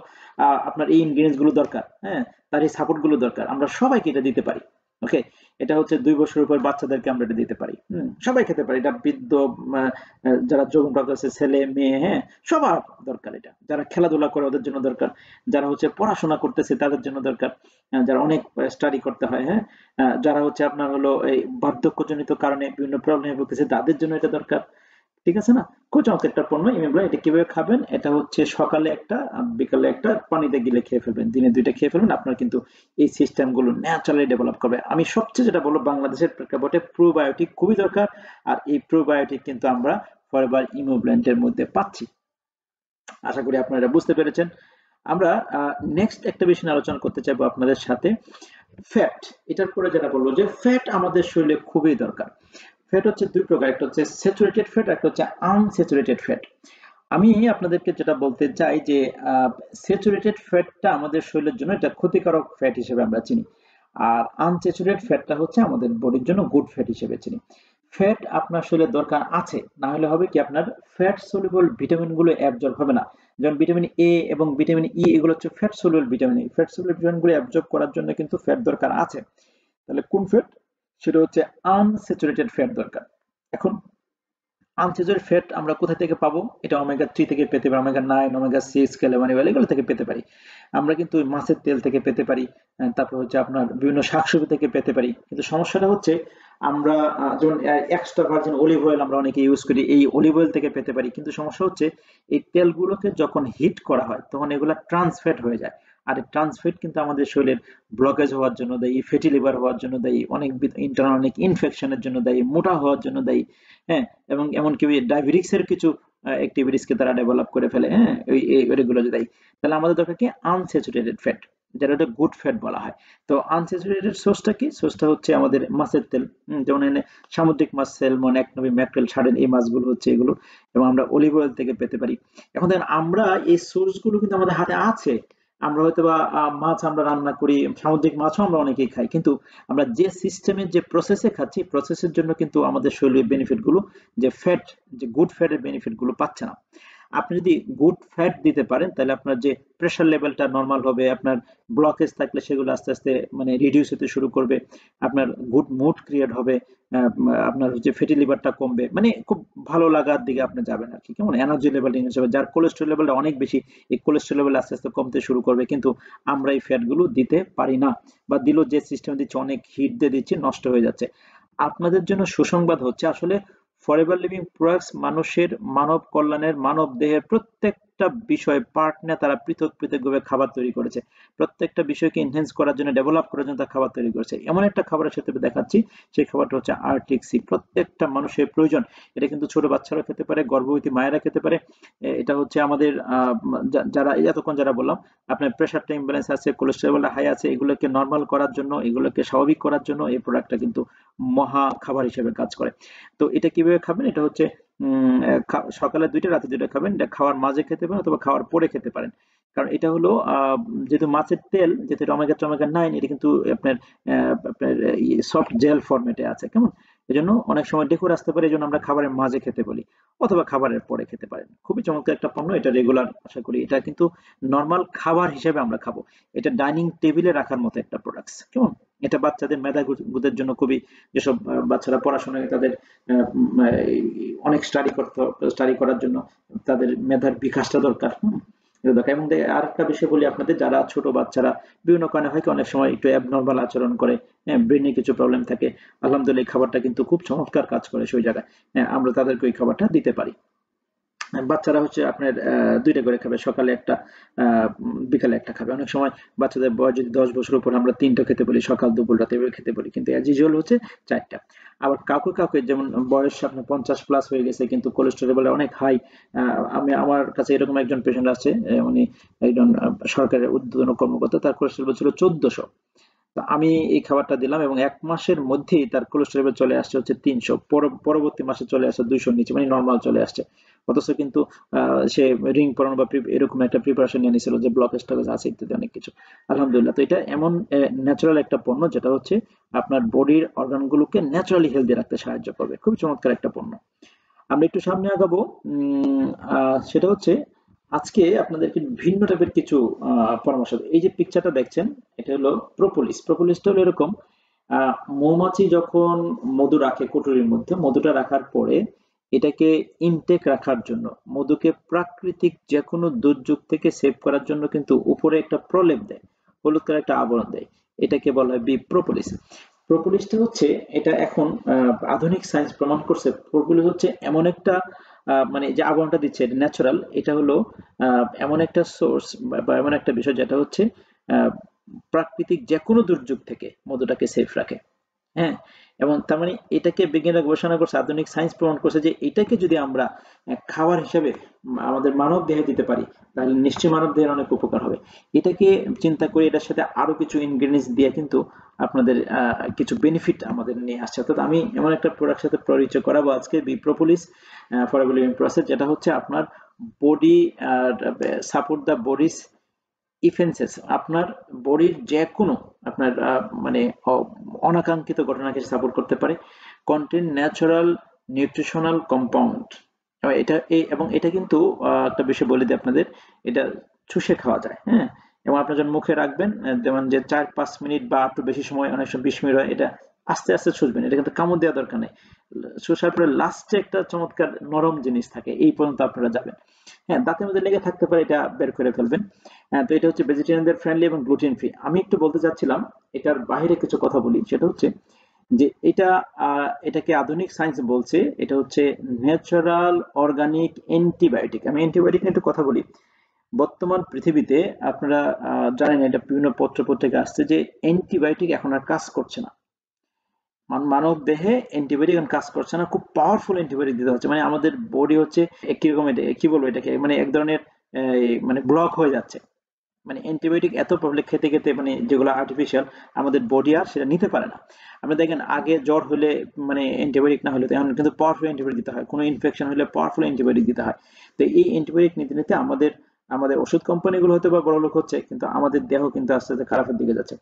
আপনার এই ইনগ্রিডিয়েন্টস গুলো দরকার, হ্যাঁ, তার এই সাপোর্ট গুলো দরকার। আমরা সবাইকে এটা দিতে পারি। ওকে, এটা হচ্ছে 2 বছরের উপর বাচ্চাদেরকে আমরা এটা দিতে পারি। সবাই খেতে পারি এটা। বৃদ্ধ, যারা যৌনপ্রাপ্ত আছে, ছেলে মেয়ে, হ্যাঁ, সবার দরকার এটা। যারা খেলাধুলা করে ওদের জন্য দরকার, যারা হচ্ছে পড়াশোনা করতেছে তাদের জন্য দরকার, যারা অনেক স্টাডি করতে হয়, হ্যাঁ, যারা হচ্ছে আপনার হলো এই বার্ধক্যজনিত কারণে বিভিন্ন প্রবলেমে ভুগতেছে তাদের জন্য এটা দরকার। ঠিক আছে না? খুব চমৎকার একটা পণ্য ইমিউন। এটা কিভাবে খাবেন? এটা হচ্ছে সকালে একটা, বিকালে একটা, পানিতে গিলে খেয়ে ফেলবেন। দিনে 2টা খেয়ে ফেলবেন। আপনার কিন্তু এই সিস্টেম গুলো ন্যাচারালি ডেভেলপ করবে। আমি সবচেয়ে যেটা বলবো, বাংলাদেশের প্রেক্ষাপটে প্রোবায়োটিক খুবই দরকার। আর এই প্রোবায়োটিক কিন্তু আমরা ফরএভার ইমোব্ল্যান্ডের মধ্যে পাচ্ছি। আশা করি আপনারা বুঝতে পেরেছেন। আমরা নেক্সট একটা বিষয় নিয়ে আলোচনা করতে চাইবো আপনাদের সাথে, ফ্যাট। এটার পরে যেটা বলবো যে ফ্যাট আমাদের শরীরে খুবই দরকার। ফ্যাট হচ্ছে 2 প্রকার, একটা হচ্ছে স্যাচুরেটেড ফ্যাট, একটা হচ্ছে আনস্যাচুরেটেড ফ্যাট। আমি আপনাদেরকে যেটা বলতে চাই যে স্যাচুরেটেড ফ্যাটটা আমাদের শরীরের জন্য এটা ক্ষতিকারক ফ্যাট হিসেবে আমরা চিনি, আর আনস্যাচুরেটেড ফ্যাটটা হচ্ছে আমাদের বডির জন্য গুড ফ্যাট হিসেবে চিনি। ফ্যাট আপনার শরীরে দরকার আছে, না হলে হবে কি আপনার ফ্যাট সলিউবল ভিটামিন গুলো অ্যাবজর্ব হবে না। যেমন ভিটামিন এ এবং ভিটামিন ই, এগুলো হচ্ছে ফ্যাট সলিউবল ভিটামিন। এই ফ্যাট সলিউবল ভিটামিন গুলো অ্যাবজর্ব করার জন্য কিন্তু ফ্যাট দরকার আছে। তাহলে কোন ফ্যাট? সেটা হচ্ছে আনস্যাচুরেটেড ফ্যাট দরকার। এখন আনস্যাচুরেটেড ফ্যাট আমরা কোথা থেকে পাবো? এটা ওমেগা 3 থেকে পেতে পারি, ওমেগা 9, ওমেগা 6, ক্যালামানিওয়াল, এগুলো থেকে পেতে পারি। আমরা কিন্তু ওই মাছের তেল থেকে পেতে পারি, তারপর হচ্ছে আপনার বিভিন্ন শাকসবজি থেকে পেতে পারি। কিন্তু সমস্যাটা হচ্ছে আমরা যেমন এক্সট্রা ভার্জিন অলিভ অয়েল আমরা অনেকে ইউজ করি, এই অলিভ অয়েল থেকে পেতে পারি। কিন্তু সমস্যা হচ্ছে এই তেলগুলোকে যখন হিট করা হয় তখন এগুলা ট্রান্স ফ্যাট হয়ে যায়। আর এই ট্রান্স ফ্যাট কিন্তু আমাদের শরীরের ব্লকেজ হওয়ার জন্য দায়ী, ফ্যাটি লিভার হওয়ার জন্য দায়ী, অনেক ইন্টারনাল অনেক ইনফেকশনের জন্য দায়ী, মোটা হওয়ার জন্য দায়ী, হ্যাঁ, এবং এমনকি ডায়াবেটিক্স এর কিছু অ্যাক্টিভিটিসকে তারা ডেভেলপ করে ফেলে, হ্যাঁ, ওইগুলো যদি দেয়। তাহলে আমাদের দরকার কি আনস্যাচুরেটেড ফ্যাট, যেটা গুড ফ্যাট বলা হয়। তো আনস্যাচুরেটেড সোর্সটা কি? সোর্সটা হচ্ছে আমাদের মাছের তেল, যেমন এনে সামুদ্রিক মাছ, স্যালমন, একনবি, ম্যাকরেল, সার্ডিন, এই মাছগুলো হচ্ছে এগুলো, এবং আমরা অলিভ অয়েল থেকে পেতে পারি। এখন দেখেন আমরা এই সোর্স গুলো কিন্তু আমাদের হাতে আছে। আমরা হয়তো বা মাছ আমরা রান্না করি, সামুদ্রিক মাছও আমরা অনেকেই খাই, কিন্তু আমরা যে সিস্টেমের যে প্রসেসে খাচ্ছি, প্রসেসের জন্য কিন্তু আমাদের শরীরের বেনিফিট গুলো, যে ফ্যাট, যে গুড ফ্যাটের বেনিফিট গুলো পাচ্ছে না। আপনি যদি গুড ফ্যাট দিতে পারেন তাহলে আপনার যে প্রেশার লেভেলটা নরমাল হবে, আপনার ব্লকেজ থাকলে সেগুলো আস্তে আস্তে মানে রিডিউস হতে শুরু করবে, আপনার গুড মুড ক্রিয়েট হবে, আপনার হচ্ছে ফ্যাটি লিভারটা কমবে, মানে খুব ভালো লাগার দিকে আপনি যাবেন আর কি। কেমন এনার্জি লেভেলটা ইনক্রিজ হবে। যার কোলেস্ট্রল লেভেলটা অনেক বেশি, এই কোলেস্ট্রল লেভেল আস্তে আস্তে কমতে শুরু করবে। কিন্তু আমরা এই ফ্যাট গুলো দিতে পারি না, বা দিলেও যে সিস্টেম দিচ্ছে অনেক হিট দিয়ে দিচ্ছে, নষ্ট হয়ে যাচ্ছে। আপনাদের জন্য সুসংবাদ হচ্ছে আসলে ফরএভার লিভিং প্রোডাক্টস মানুষের মানব কল্যাণের, মানব দেহের প্রত্যেকটা বিষয় পার্ট নিয়ে তারা পৃথক পৃথকভাবে খাবার তৈরি করেছে। প্রত্যেকটা বিষয়কে এনহ্যান্স করার জন্য, ডেভেলপ করার জন্য তারা খাবার তৈরি করেছে। এমন একটা খাবারের সাথে দেখাচ্ছি, সেই খাবারটা হচ্ছে আর্টিক সি। প্রত্যেকটা মানুষের প্রয়োজন। এটা কিন্তু ছোট বাচ্চারা খেতে পারে, গর্ভবতী মায়েরা খেতে পারে। এটা হচ্ছে আমাদের যারা এতক্ষণ যারা বললাম, আপনার প্রেশারটা ইমব্যালেন্স আছে, কোলেস্টেরলটা হাই আছে, এগুলোকে নর্মাল করার জন্য, এগুলোকে স্বাভাবিক করার জন্য এই প্রোডাক্টটা কিন্তু মহা খাবার হিসেবে কাজ করে। তো এটা কিভাবে খাবেন? এটা হচ্ছে সকালে 2টা, রাতে 2টা খাবেন। এটা খাওয়ার মাঝে খেতে পারেন অথবা খাওয়ার পরে খেতে পারেন। কারণ এটা হলো যেহেতু মাছের তেল, যেহেতু এটা ওমেগা 9, এটা কিন্তু আপনার সফট জেল ফরম্যাটে আছে, কেমন? এজন্য অনেক সময় ডেকুর আসতে পারে, এজন্য আমরা খাবারের মাঝে খেতে বলি, অথবা খাবারের পরে খেতে পারেন। খুবই চমৎকার একটা পণ্য, এটা রেগুলার আশা করি এটা কিন্তু নরমাল খাবার হিসেবে আমরা খাবো। এটা ডাইনিং টেবিলে রাখার মতো একটা প্রোডাক্টস, কেমন? এটা বাচ্চাদের মেধা গুদের জন্য খুবই, যেসব বাচ্চারা পড়াশোনায় তাদের অনেক স্টাডি করার জন্য তাদের মেধার বিকাশটা দরকার, এটা দরকার। এবং আরেকটা বিষয় বলি আপনাদের, যারা ছোট বাচ্চারা বিভিন্ন কারণে হয় কি অনেক সময় একটু অ্যাবনর্মাল আচরণ করে, হ্যাঁ, ব্রেনে কিছু প্রবলেম থাকে, আলহামদুলিল্লাহ এই খাবারটা কিন্তু খুব চমৎকার কাজ করে সেই জায়গায়। হ্যাঁ, আমরা তাদেরকে ওই খাবারটা দিতে পারি। বাচ্চারা হচ্ছে আপনার 2টা করে খাবে, সকালে একটা, বিকালে একটা খাবে। অনেক সময় বাচ্চাদের বয়স যদি 10 বছর উপর, আমরা 3টা খেতে বলি, সকাল দুপুর রাতে এভাবে খেতে বলি, কিন্তু অ্যাজ ইউজুয়াল হচ্ছে 4টা। আবার কাউকে কাউকে যেমন বয়স আপনার 50 প্লাস হয়ে গেছে কিন্তু কোলেস্টেরল লেভেল অনেক হাই। আমার কাছে এরকম একজন পেশেন্ট আছে, উনি একজন সরকারের ঊর্ধ্বতন কর্মকর্তা, তার কোলেস্টেরল ছিল 1400। তো আমি এই খাবারটা দিলাম এবং 1 মাসের মধ্যেই তার কোলেস্টেরল লেভেল চলে আসছে হচ্ছে 300, পরবর্তী মাসে চলে আসছে 200 নিচে, মানে নরমাল চলে আসছে। অথচ কিন্তু সে রিং পরানো বা এরকম একটা প্রিপারেশন নিয়ে নিছিল যে ব্লকেজ টকেজ আছে ইত্যাদি অনেক কিছু। আলহামদুলিল্লাহ। তো এটা এমন ন্যাচারাল একটা পণ্য যেটা হচ্ছে আপনার বডির অর্গানগুলোকে ন্যাচারালি হেলদি রাখতে সাহায্য করবে। খুবই চমৎকার একটা পণ্য। আমরা একটু সামনে আগাবো। সেটা হচ্ছে আজকে আপনাদেরকে ভিন্ন টাইপের কিছু পরামর্শ দেব। এই যে পিকচারটা দেখছেন, এটা হলো প্রোপোলিস। প্রোপোলিসটা হলো এরকম, মৌমাছি যখন মধু রাখে কুঠুরির মধ্যে, মধুটা রাখার পরে এটাকে ইনটেক রাখার জন্য, মধুকে প্রাকৃতিক যে কোনো দুর্যোগ থেকে সেভ করার জন্য কিন্তু উপরে একটা প্রলেপ দেয়, হলুদ কালার একটা আবরণ দেয়। এটাকে বলা হয় বি প্রোপোলিস। প্রোপোলিসটা হচ্ছে, এটা এখন আধুনিক সায়েন্স প্রমাণ করছে, প্রোপোলিস হচ্ছে এমন একটা মানে যে আবরণটা দিচ্ছে এটা ন্যাচারাল। এটা হলো এমন একটা সোর্স বা এমন একটা বিষয় যেটা হচ্ছে আহ, প্রাকৃতিক যে কোনো দুর্যোগ থেকে মধুটাকে সেফ রাখে। হ্যাঁ, এবং তার মানে এটাকে বিজ্ঞানীরা গবেষণা করছে, আধুনিক সায়েন্স প্রমাণ করছে যে এটাকে যদি আমরা খাবার হিসেবে আমাদের মানব দেহে দিতে পারি, তাহলে নিশ্চয়ই মানব দেহের অনেক উপকার হবে। এটাকে চিন্তা করে এটার সাথে আরো কিছু ইনগ্রেডিয়েন্টস দিয়ে কিন্তু আপনাদের কিছু বেনিফিট আমাদের নিয়ে আসছে। অর্থাৎ আমি এমন একটা প্রোডাক্ট সাথে পরিচয় করাবো আজকে, bee propolis for living process, যেটা হচ্ছে আপনার body support the bodies defences, আপনার বডির যে কোনো আপনার মানে অনাকাঙ্ক্ষিত ঘটনাকে সাপোর্ট করতে পারে। কন্টেন ন্যাচারাল নিউট্রিশনাল কম্পাউন্ড, এবং এটা কিন্তু একটা বিষয় বলে দিই আপনাদের, এটা চুষে খাওয়া যায়। হ্যাঁ, এবং আপনার যখন মুখে রাখবেন, যেমন যে 4-5 মিনিট বা একটু বেশি সময়, অনেক সময় 20 মিনিট হয়, এটা আস্তে আস্তে চুষবেন। এটা কিন্তু কামড় দেওয়া দরকার নেই। চুষার পরে লাস্টে একটা চমৎকার নরম জিনিস থাকে, এই পর্যন্ত আপনারা যাবেন। হ্যাঁ, দাঁতের মধ্যে লেগে থাকতে পারে, এটা বের করে ফেলবেন। তো এটা হচ্ছে ভেজিটেরিয়ানদের ফ্রেন্ডলি এবং গ্লুটেন ফ্রি। আমি একটু বলতে চাচ্ছিলাম, এটার বাইরে কিছু কথা বলি। সেটা হচ্ছে যে এটাকে আধুনিক সায়েন্স বলছে এটা হচ্ছে ন্যাচারাল অর্গানিক অ্যান্টিবায়োটিক। আমি অ্যান্টিবায়োটিক নিয়ে একটু কথা বলি। বর্তমান পৃথিবীতে আপনারা জানেন, এটা বিভিন্ন পত্র পত্রিকা আসছে যে অ্যান্টিবায়োটিক এখন আর কাজ করছে না। মানব দেহে অ্যান্টিবায়োটিক এখন কাজ করছে না, খুব পাওয়ারফুল অ্যান্টিবায়োটিক দিতে হচ্ছে। মানে আমাদের বডি হচ্ছে কিরকম, এটা কি বলবো, এটাকে মানে এক ধরনের মানে ব্লক হয়ে যাচ্ছে। মানে অ্যান্টিবায়োটিক এত প্রবলেম খেতে খেতে, মানে যেগুলো আর্টিফিশিয়াল, আমাদের বডি আর সেটা নিতে পারে না। আপনি দেখেন আগে জ্বর হলে মানে অ্যান্টিবায়োটিক না হলে, এখন কিন্তু পাওয়ারফুল অ্যান্টিবায়োটিক দিতে হয়। কোনো ইনফেকশন হলে পাওয়ারফুল অ্যান্টিবায়োটিক দিতে হয়। তো এই অ্যান্টিবায়োটিক নিতে নিতে আমাদের আমাদের ওষুধ কোম্পানিগুলো হয়তো বা বড় লোক হচ্ছে, কিন্তু আমাদের দেহ কিন্তু আস্তে আস্তে খারাপের দিকে যাচ্ছে।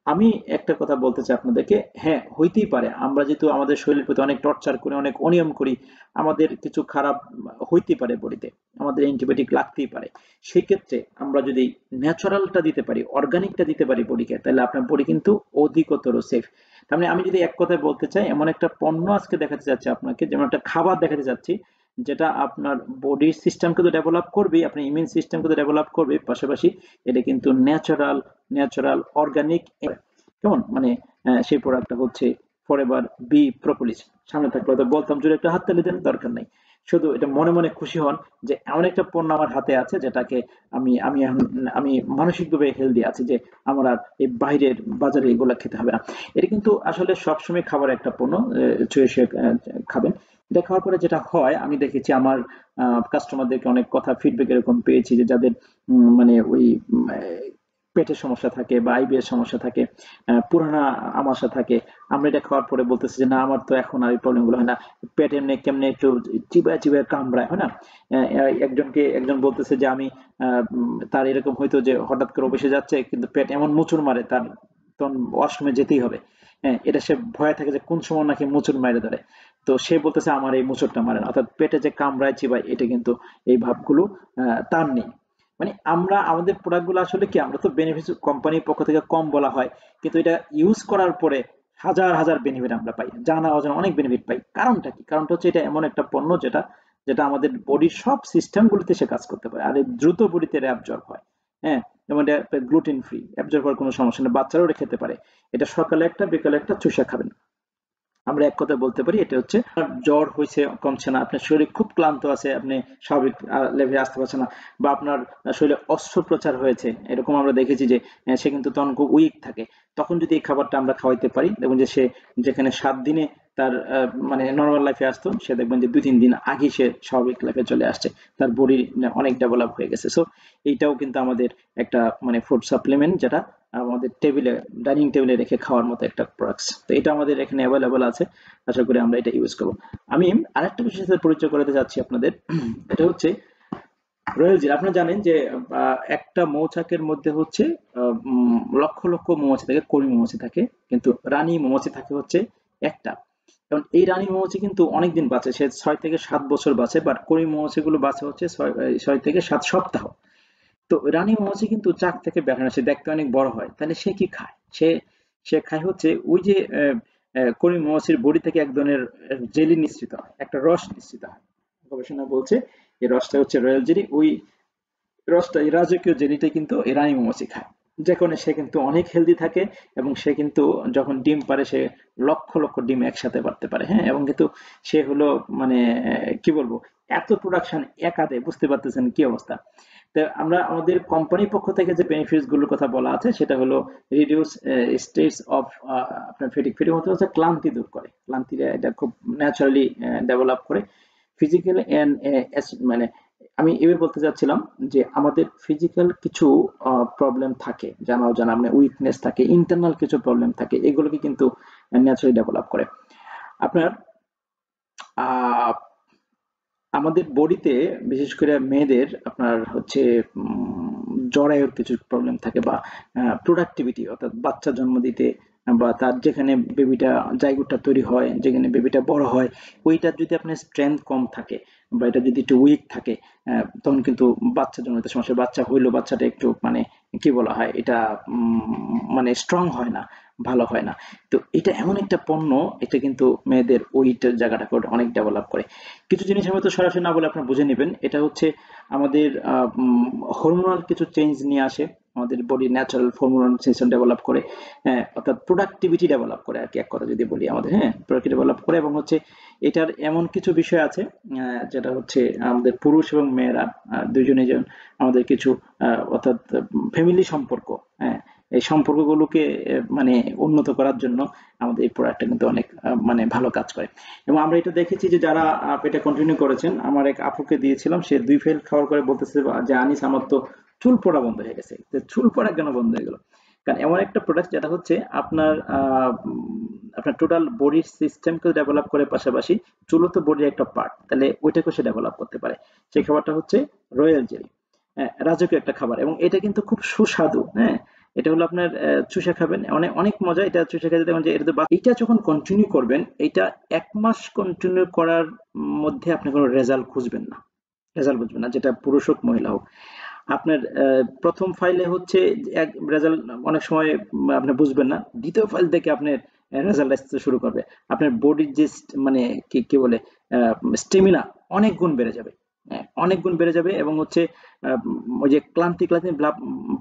আমি একটা কথা বলতে চাই আপনাদেরকে, হ্যাঁ হইতেই পারে আমরা যেহেতু আমাদের শরীরের প্রতি অনেক টর্চার করি, অনেক অনিয়ম করি, আমাদের কিছু খারাপ হইতেই পারে বডিতে, আমাদের অ্যান্টিবায়োটিক লাগতেই পারে। সেই ক্ষেত্রে আমরা যদি ন্যাচারালটা দিতে পারি, অর্গানিকটা দিতে পারি বডিকে, তাহলে আপনার বডি কিন্তু অধিকতর সেফ। তার মানে আমি যদি এক কথায় বলতে চাই, এমন একটা পণ্য আজকে দেখাতে যাচ্ছি আপনাকে, যেমন একটা খাবার দেখাতে যাচ্ছি, যেটা আপনার বডির সিস্টেমকে তো ডেভেলপ করবে, আপনার ইমিউন সিস্টেমকে তো ডেভেলপ করবে, পাশাপাশি এটা কিন্তু ন্যাচারাল ন্যাচারাল অর্গানিক। কেমন মানে সেই প্রোডাক্টটা হচ্ছে ফরএভার বি প্রোপোলিস। সামনে থাকলে হয়তো বলতাম, জোরে একটা হাততালি দেন, দরকার নাই। শুধু এটা মনে মনে খুশি হন যে এমন একটা পণ্য আমার হাতে আছে, যেটাকে আমি আমি আমি মানসিকভাবে হেলদি আছি, যে আমার আর এই বাইরের বাজারে এগুলা খেতে হবে না। এটা কিন্তু আসলে সবসময় খাবার একটা পণ্য, ছুঁয়ে ছুঁয়ে খাবেন। এটা খাওয়ার পরে যেটা হয়, আমি দেখেছি আমার কাস্টমারদেরকে অনেক কথা ফিডব্যাক এরকম পেয়েছি, যে যাদের মানে ওই পেটের সমস্যা থাকে বা আইবিএস সমস্যা থাকে, পুরানা আমাশা থাকে, আমরা এটা খাওয়ার পরে বলতেছি যে না, আমার তো এখন আর এই প্রবলেম গুলো হয় না। পেট এমনি কেমনে একটু চিবায় চিবায় কামড়ায়, হয় না? একজন বলতেছে যে আমি তার এরকম হয়তো যে হঠাৎ করে অফিসে যাচ্ছে, কিন্তু পেট এমন মোচড় মারে তার, তখন ওয়াশরুমে যেতেই হবে। হ্যাঁ, এটা সে ভয়ে থাকে যে কোন সময় নাকি মোচড় মারে ধরে। তো সে বলতেছে আমার এই মোচড়টা মারে না, অর্থাৎ পেটে যে কামড়ায় চিবায়, এটা কিন্তু এই ভাবগুলো তার নেই। মানে আমরা আমাদের প্রোডাক্টগুলো আসলে কি, আমরা তো বেনিফিট কোম্পানির পক্ষ থেকে কম বলা হয়, কিন্তু এটা ইউজ করার পরে হাজার হাজার বেনিফিট আমরা পাই, জানা অজানা অনেক বেনিফিট পাই। কারণটা কি? কারণটা হচ্ছে এটা এমন একটা পণ্য যেটা যেটা আমাদের বডির সব সিস্টেমগুলোতে সে কাজ করতে পারে, আর এই দ্রুত বডিতে অ্যাবজর্ব হয়। হ্যাঁ, যেমন এটা গ্লুটেন ফ্রি, অ্যাবজর্ব হওয়ার কোনো সমস্যা নেই, বাচ্চারাও এটা খেতে পারে। এটা সকালে একটা বিকালে একটা চুষা খাবেন। আমরা এক কথায় বলতে পারি এটা হচ্ছে, আপনার জ্বর হয়েছে কমছে না, আপনার শরীর খুব ক্লান্ত আছে, আপনি স্বাভাবিক লেভেলে আসতে পারছেন না, বা আপনার শরীরে অস্ত্রোপচার হয়েছে, এরকম আমরা দেখেছি যে সে কিন্তু তখন খুব উইক থাকে, তখন যদি এই খাবারটা আমরা খাওয়াইতে পারি, দেখুন যে সে যেখানে 7 দিনে তার মানে নর্মাল লাইফে আসতো, সে দেখবেন যে 2-3 দিন আগে সে স্বাভাবিক লাইফে চলে আসছে, তার বডি অনেক ডেভেলপ হয়ে গেছে। সো এইটাও কিন্তু আমাদের একটা মানে ফুড সাপ্লিমেন্ট, যেটা আমাদের টেবিলে, ডাইনিং টেবিলে রেখে খাওয়ার মতো একটা প্রোডাক্টস। তো এটা আমাদের এখানে অ্যাভেলেবল আছে, আশা করি আমরা এটা ইউজ করবো। আমি আরেকটা বিষয়ের সাথে পরিচয় করাতে যাচ্ছি আপনাদের, এটা হচ্ছে রয়্যাল জেলি। আপনারা জানেন যে একটা মৌচাকের মধ্যে হচ্ছে লক্ষ লক্ষ মৌমাছি থাকে, কর্মী মৌমাছি থাকে, কিন্তু রানী মৌমাছি থাকে হচ্ছে একটা। কারণ এই রানী মৌমাছি কিন্তু অনেকদিন বাঁচে, সে 6 থেকে 7 বছর বাঁচে, বাট কর্মী মৌমাছিগুলো বাঁচে হচ্ছে 6 থেকে 7 সপ্তাহ। তো রানী মৌমাছি কিন্তু চাক থেকে বের হয় না, সে দেখতে অনেক বড় হয়, তাহলে সে কি খায়? সে সে খায় হচ্ছে ওই যে কর্মী মৌমাছির বডি থেকে এক ধরনের জেলি নিঃসৃত হয়, একটা রস নিঃসৃত হয়। গবেষণা বলছে এই রসটা হচ্ছে রয়্যাল জেলি। ওই রসটা, এই রাজকীয় জেলিটাই কিন্তু এই রানী মৌমাছি খায়, যে কারণে সে কিন্তু অনেক হেলদি থাকে, এবং সে কিন্তু যখন ডিম পারে সে লক্ষ লক্ষ ডিম একসাথে পারতে পারে, হ্যাঁ। এবং কিন্তু সে হলো মানে কি বলবো, এত প্রোডাকশন একাতে, বুঝতে পারতেছেন কি অবস্থা। তো আমরা আমাদের কোম্পানির পক্ষ থেকে যে বেনিফিটস গুলোর কথা বলা আছে, সেটা হলো রিডিউস স্টেটস অফ আপনার ফেটিক। ফেটিক মতো হচ্ছে ক্লান্তি দূর করে, ক্লান্তিটা এটা খুব ন্যাচারালি ডেভেলপ করে। ফিজিক্যাল এন্ড মানে আমি এবার বলতে চাচ্ছিলাম যে আমাদের ফিজিক্যাল কিছু প্রবলেম থাকে, জানা অজানা মানে উইকনেস থাকে, ইন্টারনাল কিছু প্রবলেম থাকে, এগুলোকে কিন্তু ন্যাচারালি ডেভেলপ করে। আপনার আহ আমাদের বডিতে, বিশেষ করে মেয়েদের আপনার হচ্ছে জরায়ুর কিছু প্রবলেম থাকে, বা প্রোডাক্টিভিটি, অর্থাৎ বাচ্চা জন্ম দিতে বা তার যেখানে বেবিটা জায়গোটা তৈরি হয়, যেখানে বেবিটা বড় হয়, ওইটার যদি আপনার স্ট্রেংথ কম থাকে বা এটা যদি একটু উইক থাকে, তখন কিন্তু বাচ্চা জন্মাতে সমস্যা। বাচ্চা হইলেও বাচ্চাটা একটু মানে কি বলা হয়, এটা মানে স্ট্রং হয় না, ভালো হয় না। তো এটা এমন একটা পণ্য, এটা কিন্তু মেয়েদের ওইটার জায়গাটাকে অনেক ডেভেলপ করে। কিছু জিনিস আমি তো সরাসরি না বলে আপনারা বুঝে নেবেন, এটা হচ্ছে আমাদের হরমোনাল কিছু চেঞ্জ নিয়ে আসে, আমাদের body natural hormonal system develop করে, হ্যাঁ, অর্থাৎ প্রোডাক্টিভিটি ডেভেলপ করে আর কি, এক কথা যদি বলি আমাদের, হ্যাঁ, প্রোডাক্টিভিটি ডেভেলপ করে। এবং হচ্ছে এটার এমন কিছু বিষয় আছে যেটা হচ্ছে আমাদের পুরুষ এবং মেয়েরা দুজনে যেন আমাদের কিছু অর্থাৎ ফ্যামিলি সম্পর্ক, হ্যাঁ, এই সম্পর্কগুলোকে মানে উন্নত করার জন্য আমাদের এই প্রোডাক্টটা কিন্তু অনেক মানে ভালো কাজ করে। এবং আমরা এটা দেখেছি যে যারা এটা কন্টিনিউ করেছেন, আমার এক আপুকে দিয়েছিলাম, সে 2 ফেল খাওয়ার পরে বলতেছে যে আনিস আমার তো চুল পড়া বন্ধ হয়ে গেছে। তো চুল পড়া কেন বন্ধ হয়ে গেল? কারণ এমন একটা প্রোডাক্ট যেটা হচ্ছে আপনার আপনার টোটাল বডির সিস্টেমকে ডেভেলপ করে, পাশাপাশি চুলও তো বডির একটা পার্ট, তাহলে ওইটাকে সে ডেভেলপ করতে পারে। সেই খাবারটা হচ্ছে রয়্যাল জেলি। রাজকীয় একটা খাবার, এবং এটা কিন্তু খুব সুস্বাদু, হ্যাঁ। এটা হলো আপনার চুষে খাবেন, অনেক অনেক মজা। এটা চুষে খেতে দেখবেন যে এটা তো এইটা যখন কন্টিনিউ করবেন, এটা 1 মাস কন্টিনিউ করার মধ্যে আপনি কোনো রেজাল্ট খুঁজবেন না, রেজাল্ট বুঝবেন না, যেটা পুরুষ হোক মহিলা হোক। আপনার প্রথম ফাইলে হচ্ছে এক রেজাল্ট অনেক সময় আপনি বুঝবেন না, দ্বিতীয় ফাইল থেকে আপনার রেজাল্ট আসতে শুরু করবে। আপনার বডির যে মানে কি কি বলে স্টেমিনা অনেক গুণ বেড়ে যাবে, হ্যাঁ, অনেক গুণ বেড়ে যাবে। এবং হচ্ছে ওই যে ক্লান্তি ক্লান্তি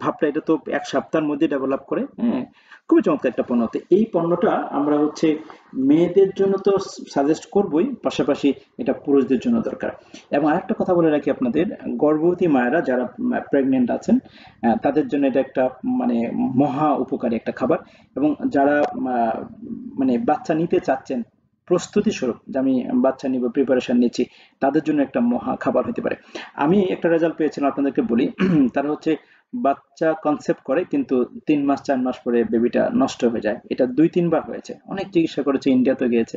ভাবটা, এটা তো 1 সপ্তাহের মধ্যে ডেভেলপ করে, হ্যাঁ। খুবই চমৎকার একটা পণ্য। তো এই পণ্যটা আমরা হচ্ছে মেয়েদের জন্য তো সাজেস্ট করবই, পাশাপাশি এটা পুরুষদের জন্য দরকার। এবং আরেকটা কথা বলে রাখি আপনাদের, গর্ভবতী মায়েরা যারা প্রেগনেন্ট আছেন, তাদের জন্য এটা একটা মানে মহা উপকারী একটা খাবার। এবং যারা মানে বাচ্চা নিতে চাচ্ছেন, প্রস্তুতি স্বরূপ যে আমি বাচ্চা নিব, প্রিপারেশন নিচ্ছি, তাদের জন্য একটা মহা খাবার হতে পারে। আমি একটা রেজাল্ট পেয়েছিলাম, আপনাদেরকে বলি। তারা হচ্ছে বাচ্চা কনসেপ্ট করে, কিন্তু 3 মাস 4 মাস পরে বেবিটা নষ্ট হয়ে যায়। এটা 2-3 বার হয়েছে, অনেক চিকিৎসা করেছে, ইন্ডিয়াতে গিয়েছে।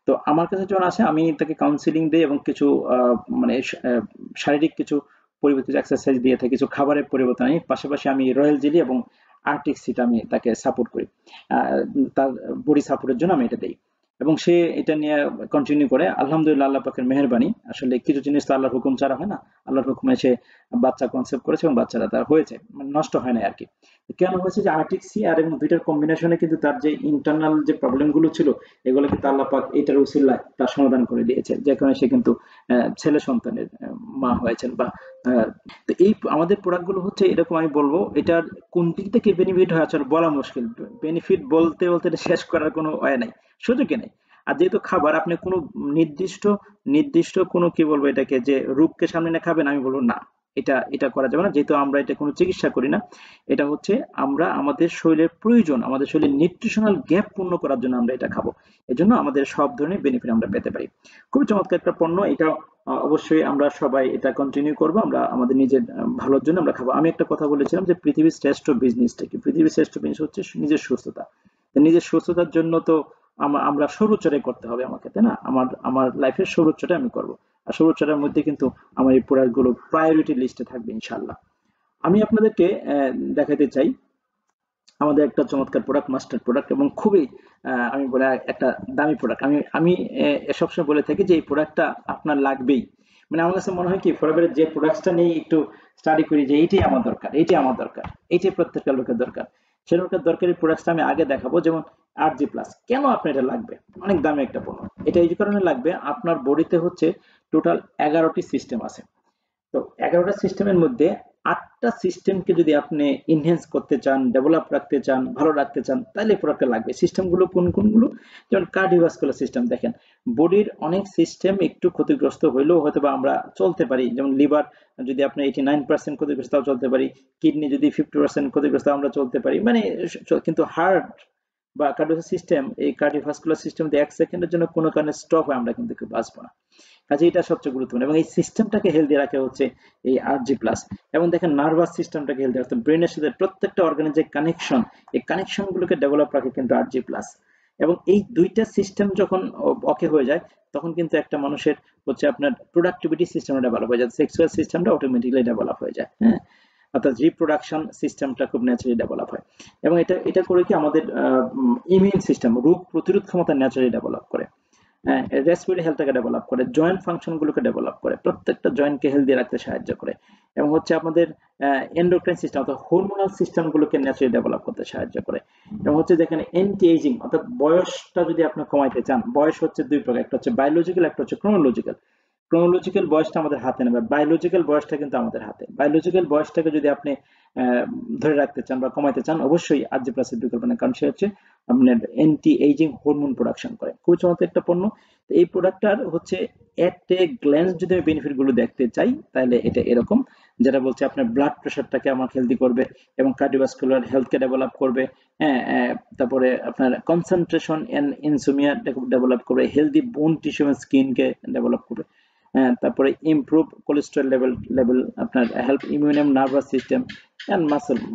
তো আমার কাছে যখন আসে, আমি তাকে কাউন্সিলিং দিই এবং কিছু মানে শারীরিক কিছু পরিবর্তিত এক্সারসাইজ দিয়ে থাকি, কিছু খাবারের পরিবর্তন আনি, পাশাপাশি আমি রয়্যাল জেলি এবং আর্টিক সিট আমি তাকে সাপোর্ট করি। তার বডি সাপোর্টের জন্য আমি এটা দিই, এবং সে এটা নিয়ে কন্টিনিউ করে। আলহামদুলিল্লাহ, আল্লাহ পাকের মেহেরবানি। আসলে কিছু জিনিস তো আল্লাহর হুকুম ছাড়া হয় না, আল্লাহর হুকুমে সে বাচ্চা কনসেপ্ট করেছে এবং বাচ্চারা তার হয়েছে, মানে নষ্ট হয় না আর কি। কেন হয়েছে যে আর্টিক সি আর এবং দুইটার কম্বিনেশনে কিন্তু তার যে ইন্টারনাল যে প্রবলেম গুলো ছিল, এগুলো কিন্তু আল্লাহ পাক এটার উসিলায় তার সমাধান করে দিয়েছে, যে কারণে সে কিন্তু ছেলে সন্তানের মা হয়েছেন। বা তো এই আমাদের প্রোডাক্ট গুলো হচ্ছে এরকম, আমি বলবো এটার কোন দিক থেকে বেনিফিট হয় আসলে বলা মুশকিল। বেনিফিট বলতে বলতে এটা শেষ করার কোনো ওয়ে নাই, সুযোগই নেই। আর যেহেতু খাবার, আপনি কোনো নির্দিষ্ট নির্দিষ্ট কোনো কি বলবো এটাকে, যে রূপকে সামনে নিয়ে খাবেন, আমি বলবো না। এটা এটা করা যাবে না, যেহেতু আমরা এটা কোনো চিকিৎসা করি না। এটা হচ্ছে আমরা আমাদের শরীরের প্রয়োজন, আমাদের শরীরের নিউট্রিশনাল গ্যাপ পূর্ণ করার জন্য আমরা এটা খাবো। এজন্য আমাদের সব ধরনের বেনিফিট আমরা পেতে পারি। খুবই চমৎকার একটা পণ্য এটা। অবশ্যই আমরা সবাই এটা কন্টিনিউ করবো, আমরা আমাদের নিজের ভালোর জন্য আমরা খাবো। আমি একটা কথা বলেছিলাম যে পৃথিবীর শ্রেষ্ঠ বিজনেসটা কি? পৃথিবীর শ্রেষ্ঠ বিজনেস হচ্ছে নিজের সুস্থতা। নিজের সুস্থতার জন্য তো আমরা সর্বোচ্চটাই করতে হবে আমাকে, তাই না? আমার আমার লাইফের সর্বোচ্চটা আমি করব। আর সর্বোচ্চটার মধ্যে কিন্তু আমার এই প্রোডাক্ট গুলো প্রায়োরিটি লিস্টে থাকবে ইনশাল্লাহ। আমি আপনাদেরকে দেখাতে চাই আমাদের একটা চমৎকার প্রোডাক্ট, মাস্টার প্রোডাক্ট, এবং খুবই আমি বলে একটা দামি প্রোডাক্ট। আমি আমি সবসময় বলে থাকি যে এই প্রোডাক্টটা আপনার লাগবেই। মানে আমার কাছে মনে হয় কি, ফরএভারের যে প্রোডাক্টটা নিয়ে একটু স্টাডি করি যে এইটাই আমার দরকার, এইটাই আমার দরকার, এইটাই প্রত্যেকটা লোকের দরকার, সেরকম দরকারি প্রোডাক্টটা আমি আগে দেখাবো। যেমন RG+, কেন আপনার এটা লাগবে? অনেক দামি একটা পণ্য। এটা এই কারণে লাগবে, আপনার বডিতে হচ্ছে টোটাল 11টি সিস্টেম আছে। তো 11টা সিস্টেমের মধ্যে 8টা সিস্টেমকে যদি আপনি ইনহ্যান্স করতে চান, ডেভেলপ রাখতে চান, ভালো রাখতে চান, তাহলে প্রোডাক্টটা লাগবে। সিস্টেমগুলো কোন কোনগুলো? যেমন কার্ডিওভাস্কুলার সিস্টেম। দেখেন, বডির অনেক সিস্টেম একটু ক্ষতিগ্রস্ত হইলেও হয়তো বা আমরা চলতে পারি। যেমন লিভার যদি আপনি 89% ক্ষতিগ্রস্ত, তাও চলতে পারি। কিডনি যদি 50% ক্ষতিগ্রস্ত, আমরা চলতে পারি। মানে কিন্তু হার্ট বা কার্ডিও সিস্টেম, এই কার্ডিওভাস্কুলার সিস্টেম যদি 1 সেকেন্ডের জন্য কোনো কারণে স্টপ হয়, আমরা কিন্তু কেউ বাঁচবো না। কাজে এটা সবচেয়ে গুরুত্বপূর্ণ, এবং এই সিস্টেমটাকে হেলদি রাখা হচ্ছে এই RG+। এবং দেখেন, নার্ভাস সিস্টেমটাকে হেলদি রাখতে, ব্রেনের সাথে প্রত্যেকটা অর্গানের যে কানেকশন, এই কানেকশন গুলোকে ডেভেলপ রাখে কিন্তু RG+। এবং এই দুইটা সিস্টেম যখন ওকে হয়ে যায়, তখন কিন্তু একটা মানুষের হচ্ছে আপনার প্রোডাক্টিভিটি সিস্টেমটা ডেভেলপ হয়ে যায়, সেক্সুয়াল সিস্টেমটা অটোমেটিক্যালি ডেভেলপ হয়ে যায়, হ্যাঁ, অর্থাৎ রিপ্রোডাকশন সিস্টেমটা খুব ন্যাচারালি ডেভেলপ হয়। এবং এটা এটা করে কি আমাদের ইমিউন সিস্টেম, রোগ প্রতিরোধ ক্ষমতা ন্যাচারালি ডেভেলপ করে। রেসপিরেটরি হেলথটাকে ডেভেলপ করে, জয়েন্ট ফাংশন গুলোকে ডেভেলপ করে, প্রত্যেকটা জয়েন্টকে হেলদি রাখতে সাহায্য করে। এবং হচ্ছে আমাদের এন্ডোক্রাইন সিস্টেম অর্থাৎ হরমোনাল সিস্টেম গুলোকে ন্যাচারালি ডেভেলপ করতে সাহায্য করে। এবং হচ্ছে দেখেন, এন্টি এজিং অর্থাৎ বয়সটা যদি আপনি কমাইতে চান, বয়স হচ্ছে দুই প্রকার, একটা হচ্ছে বায়োলজিক্যাল, একটা হচ্ছে ক্রোনোলজিক্যাল। ক্রোনোলজিক্যাল বয়সটা আমাদের হাতে নেবে, বায়োলজিক্যাল বয়সটা কিন্তু আমাদের হাতে। বায়োলজিক্যাল বয়সটাকে যদি আপনি ধরে রাখতে চান বা কমাইতে চান, অবশ্যই RG+-এর বিকল্প নেই, কারণ সে হচ্ছে আপনার এন্টি এইজিং হরমোন প্রোডাকশন করে। খুবই চমৎকার একটা পণ্য। তো এই প্রোডাক্টটার হচ্ছে এট এ গ্ল্যান্স যদি আমি বেনিফিট গুলো দেখতে চাই, তাহলে এটা এরকম, যেটা বলছে আপনার ব্লাড প্রেশারটাকে আমার হেলদি করবে, এবং কার্ডিওভাস্কুলার হেলথকে ডেভেলপ করবে। হ্যাঁ, তারপরে আপনার কনসেন্ট্রেশন এন্ড ইনসোমিয়া ডেভেলপ করবে, হেলদি বোন টিস্যু এবং স্কিনকে ডেভেলপ করবে। তারপরে ইমপ্রুভ কোলেস্টেরল লেভেল, আপনার help immune and nervous system and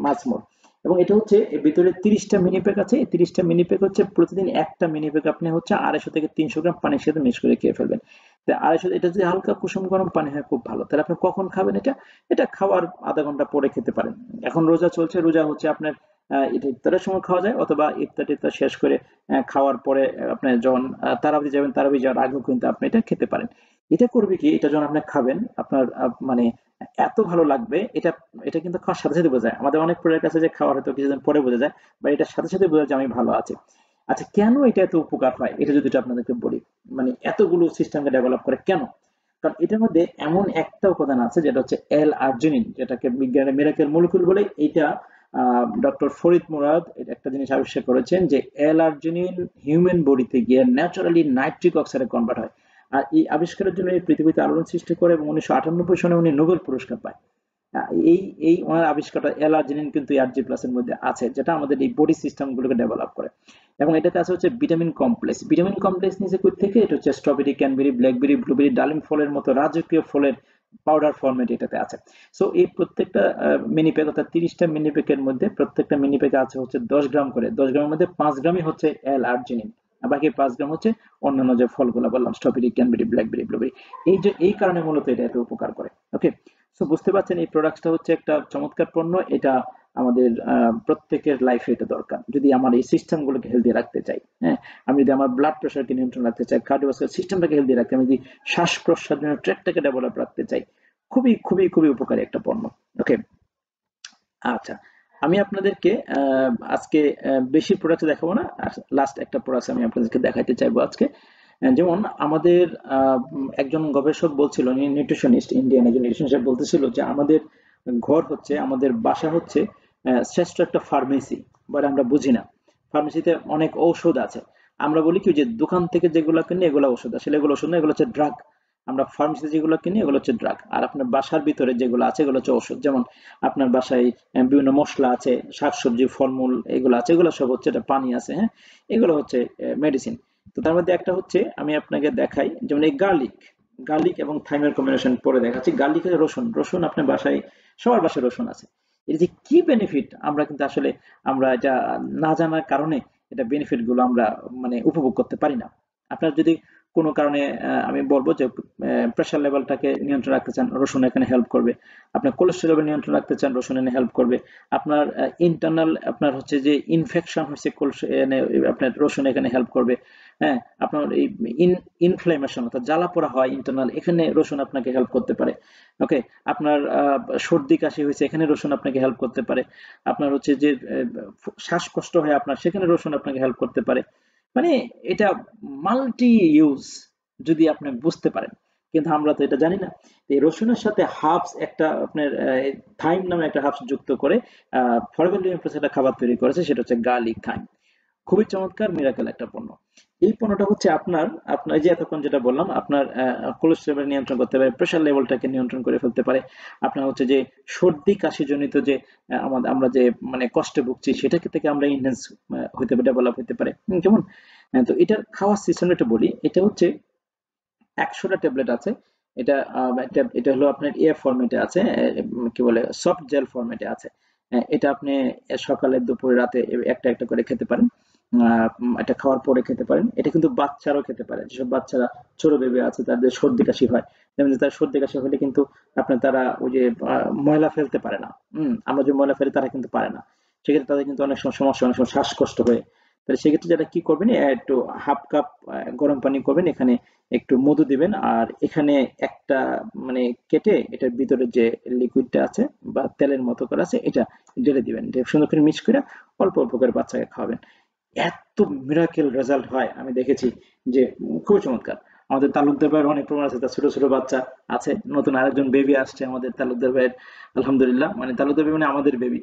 much more. এবং এটা হচ্ছে এর ভিতরে 30টা মিনি প্যাক আছে। এই 30টা মিনি প্যাক হচ্ছে প্রতিদিন একটা মিনি প্যাক আপনি হচ্ছে 250 থেকে 300 গ্রাম পানির সাথে মিক্স করে খেয়ে ফেলবেন। তো 250, এটা যদি হালকা কুসুম গরম পানি হয়, খুব ভালো। তাহলে আপনি কখন খাবেন এটা? এটা খাওয়ার আধা ঘন্টা পরে খেতে পারেন। এখন রোজা চলছে, রোজা হচ্ছে আপনার এটা ইফতারের সময় খাওয়া যায়, অথবা ইফতার শেষ করে খাওয়ার পরে আপনি যখন তারাবি যাবেন, তারাবি যাওয়ার আগেও কিন্তু আপনি এটা খেতে পারেন। এটা করবে কি, এটা যখন আপনি খাবেন, আপনার মানে এত ভালো লাগবে এটা। এটা কিন্তু খাওয়ার সাথে সাথে বোঝা যায়। আমাদের অনেক প্রোডাক্ট আছে যে খাওয়ার হয়তো কিছুদিন পরে বোঝা যায়, বা এটার সাথে সাথে বোঝা যায় যে আমি ভালো আছি। আচ্ছা, কেন এটা এত উপকার হয়, এটা যদি একটু আপনাদেরকে বলি। মানে এতগুলো সিস্টেমকে ডেভেলপ করে কেন? কারণ এটার মধ্যে এমন একটা উপাদান আছে যেটা হচ্ছে L-আর্জিনিন, যেটাকে বিজ্ঞানের মিরাকেল মলিকুল বলে। এটা ডক্টর ফরিদ মুরাদ একটা জিনিস আবিষ্কার করেছেন, যে L-আর্জিনিন হিউম্যান বডিতে গিয়ে ন্যাচারালি নাইট্রিক অক্সাইডে কনভার্ট হয়। আর এই আবিষ্কারের জন্য এই পৃথিবীতে আলোড়ন সৃষ্টি করে, এবং 1998 সনে উনি নোবেল পুরস্কার পায়। এই এই ওনার আবিষ্কারটা L-আর্জিনিন কিন্তু RG+ এর মধ্যে আছে, যেটা আমাদের এই বডি সিস্টেম গুলোকে ডেভেলপ করে। এবং এটাতে আছে হচ্ছে ভিটামিন কমপ্লেক্স। ভিটামিন কমপ্লেক্স নিচে কই থেকে? এটা হচ্ছে স্ট্রবেরি, ক্যানবেরি, ব্ল্যাকবেরি, ব্লুবেরি, ডালিম ফলের মতো রাজকীয় ফলের পাউডার ফরম্যাট এটাতে আছে। সো এই প্রত্যেকটা মিনি প্যাক, অর্থাৎ 30টা মিনি প্যাকের মধ্যে প্রত্যেকটা মিনি প্যাকে আছে হচ্ছে 10 গ্রাম করে। 10 গ্রামের মধ্যে 5 গ্রামই হচ্ছে L-আর্জিনিন, আর বাকি 5 গ্রাম হচ্ছে অন্যান্য যে ফলগুলো বললাম, স্ট্রবেরি, ক্যানবেরি, ব্ল্যাকবেরি, ব্লুবেরি। এই কারণে মূলত এটা এত উপকার করে। ওকে, সো বুঝতে পারছেন এই প্রোডাক্টটা হচ্ছে একটা চমৎকার পণ্য। এটা আমাদের প্রত্যেকের লাইফে এটা দরকার, যদি আমার এই সিস্টেম গুলোকে হেলদি রাখতে চাই। হ্যাঁ, আমি যদি আমার ব্লাড প্রেশারকে নিয়ন্ত্রণ রাখতে চাই, কার্ডিওভাস্কুলার সিস্টেমটাকে হেলদি রাখতে, আমি যদি শ্বাস প্রশ্বাসের ট্র্যাকটাকে ডেভেলপ রাখতে চাই, খুবই খুবই খুবই উপকারী একটা পণ্য। ওকে, আচ্ছা, আমি আপনাদেরকে আজকে বেশি প্রোডাক্ট দেখাবো না। লাস্ট একটা প্রোডাক্ট আমি আপনাদেরকে দেখাইতে চাইবো আজকে। যেমন আমাদের একজন গবেষক বলছিল, নিউট্রিশনিস্ট, ইন্ডিয়ান একজন নিউট্রিশনিস্ট বলতেছিল যে আমাদের ঘর হচ্ছে, আমাদের বাসা হচ্ছে শ্রেষ্ঠ একটা ফার্মেসি। বাট আমরা বুঝি না, ফার্মেসিতে অনেক ঔষধ আছে। আমরা বলি কি, যে দোকান থেকে যেগুলো কিনি এগুলো ওষুধ, আসলে এগুলো ওষুধ না, এগুলো হচ্ছে ড্রাগ। আমরা ফার্মেসিতে যেগুলো কিনি এগুলো হচ্ছে ড্রাগ, আর আপনার বাসার ভিতরে যেগুলো আছে এগুলো হচ্ছে ওষুধ। যেমন আপনার বাসায় বিভিন্ন মশলা আছে, শাকসবজি, ফলমূল এগুলো আছে, এগুলো সব হচ্ছে, এটা পানি আছে, হ্যাঁ, এগুলো হচ্ছে মেডিসিন। তো তার মধ্যে একটা হচ্ছে আমি আপনাকে দেখাই, যেমন এই গার্লিক, গার্লিক এবং থাইমের কম্বিনেশন পরে দেখাচ্ছি। গার্লিক আর রসুন, রসুন আপনার বাসায়, সবার বাসায় রসুন আছে। এর যে কি বেনিফিট আমরা কিন্তু আসলে আমরা এটা না জানার কারণে এটা বেনিফিট গুলো আমরা মানে উপভোগ করতে পারি না। আপনার যদি কোনো কারণে আমি বলবো যে প্রেশার লেভেলটাকে নিয়ন্ত্রণ রাখতে চান, রসুন এখানে হেল্প করবে। আপনার কোলেস্টেরল লেভেল নিয়ন্ত্রণ রাখতে চান, রসুন এনে হেল্প করবে। আপনার ইন্টারনাল আপনার হচ্ছে যে ইনফেকশন হচ্ছে আপনার রসুন এখানে হেল্প করবে। হ্যাঁ, আপনার এই ইনফ্লামেশন অর্থাৎ জ্বালা পোড়া হয় ইন্টারনাল, এখানে রসুন আপনাকে হেল্প করতে পারে। ওকে, আপনার সর্দি কাশি হয়েছে, এখানে রসুন আপনাকে হেল্প করতে পারে। আপনার হচ্ছে যে শ্বাসকষ্ট হয় আপনার, সেখানে রসুন আপনাকে হেল্প করতে পারে। মানে এটা মাল্টি ইউজ যদি আপনি বুঝতে পারেন, কিন্তু আমরা তো এটা জানি না। এই রসুনের সাথে হার্বস একটা আপনার থাইম নামে একটা হার্বস যুক্ত করে ফরমেল একটা খাবার তৈরি করেছে, সেটা হচ্ছে গার্লিক থাইম। খুবই চমৎকার মিরাকেল একটা পণ্য। এই পণ্যটা হচ্ছে আপনার আপনার এই যে এতক্ষণ যেটা বললাম, আপনার কোলেস্টেরল নিয়ন্ত্রণ করতে পারে, প্রেশার লেভেলটাকে নিয়ন্ত্রণ করে ফেলতে পারে। আপনার হচ্ছে যে সর্দি কাশি জনিত যে আমাদের আমরা যে মানে কষ্টে ভুগছি সেটা থেকে আমরা ইনহেন্স হইতে পারে, ডেভেলপ হতে পারে। কেমন? তো এটার খাওয়ার সিস্টেম একটু বলি। এটা হচ্ছে 100টা ট্যাবলেট আছে। এটা এটা হলো আপনার ফরম্যাটে আছে, কি বলে সফট জেল ফরম্যাটে আছে। এটা আপনি সকালে, দুপুরে, রাতে একটা একটা করে খেতে পারেন। এটা খাওয়ার পরে খেতে পারেন। এটা কিন্তু বাচ্চারাও খেতে পারে। যেসব বাচ্চারা ছোট বেবি আছে তাদের সর্দি কাশি হয়, যেমন তার সর্দি কাশি হলে কিন্তু আপনার তারা ওই যে ময়লা ফেলতে পারে না। আমরা যে ময়লা ফেলি তারা কিন্তু পারে না। সেক্ষেত্রে তাদের কিন্তু অনেক সময় সমস্যা, অনেক সময় শ্বাসকষ্ট হয়। তাহলে সেক্ষেত্রে যারা কি করবেন, একটু হাফ কাপ গরম পানি করবেন, এখানে একটু মধু দিবেন, আর এখানে একটা মানে কেটে এটার ভিতরে যে লিকুইডটা আছে বা তেলের মতো করে আছে এটা ঢেলে দিবেন, দিয়ে সুন্দর করে মিক্স করে অল্প অল্প করে বাচ্চাকে খাওয়াবেন। এত মিরাকেল রেজাল্ট হয় আমি দেখেছি যে খুবই চমৎকার। আমাদের তালুকদার ভাইয়ের অনেক প্রমাণ আছে, তার ছোট ছোট বাচ্চা আছে, নতুন আরেকজন বেবি আসছে আমাদের তালুকদার ভাইয়ের। আলহামদুলিল্লাহ, মানে তালুকদার বেবি মানে আমাদের বেবি।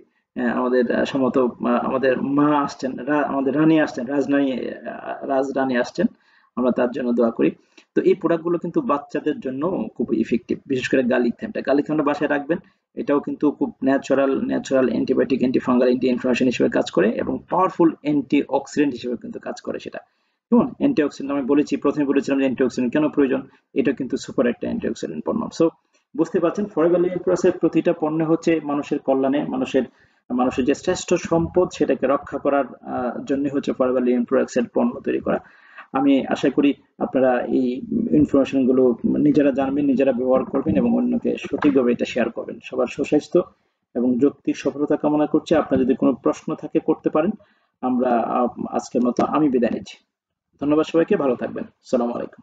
আমাদের সম্ভবত আমাদের মা আসছেন, আমাদের রানী আসছেন, রাজরানী আসছেন। আমরা তার জন্য দোয়া করি। তো এই প্রোডাক্ট গুলো কিন্তু বাচ্চাদের জন্য খুব ইফেক্টিভ, বিশেষ করে গার্লিক থামটা বাসায় রাখবেন। এটাও কিন্তু খুব natural antibiotic, antifungal, anti inflammation হিসেবে কাজ করে এবং পাওয়ারফুল অ্যান্টি অক্সিডেন্ট হিসেবে কিন্তু কাজ করে সেটা। কেমন? অ্যান্টি অক্সিডেন্ট আমি বলেছি, প্রথমে বলেছিলাম যে অ্যান্টি অক্সিডেন্ট কেন প্রয়োজন। এটা কিন্তু সুপার একটা অ্যান্টি অক্সিডেন্ট পণ্য। সো বুঝতে পারছেন, ফরেভার লিভিং প্রোডাক্টসের প্রতিটা পণ্য হচ্ছে মানুষের কল্যাণে, মানুষের যে শ্রেষ্ঠ সম্পদ সেটাকে রক্ষা করার জন্য হচ্ছে ফরেভার লিভিং প্রোডাক্টস এর পণ্য তৈরি করা। আমি আশা করি আপনারা এই ইনফরমেশন গুলো নিজেরা জানবেন, নিজেরা ব্যবহার করবেন এবং অন্যকে সঠিকভাবে এটা শেয়ার করবেন। সবার সুস্বাস্থ্য এবং যৌক্তিক সফলতা কামনা করছি। আপনার যদি কোনো প্রশ্ন থাকে করতে পারেন। আমরা আজকের মতো আমি বিদায় নিচ্ছি। ধন্যবাদ সবাইকে, ভালো থাকবেন। আসসালামু আলাইকুম।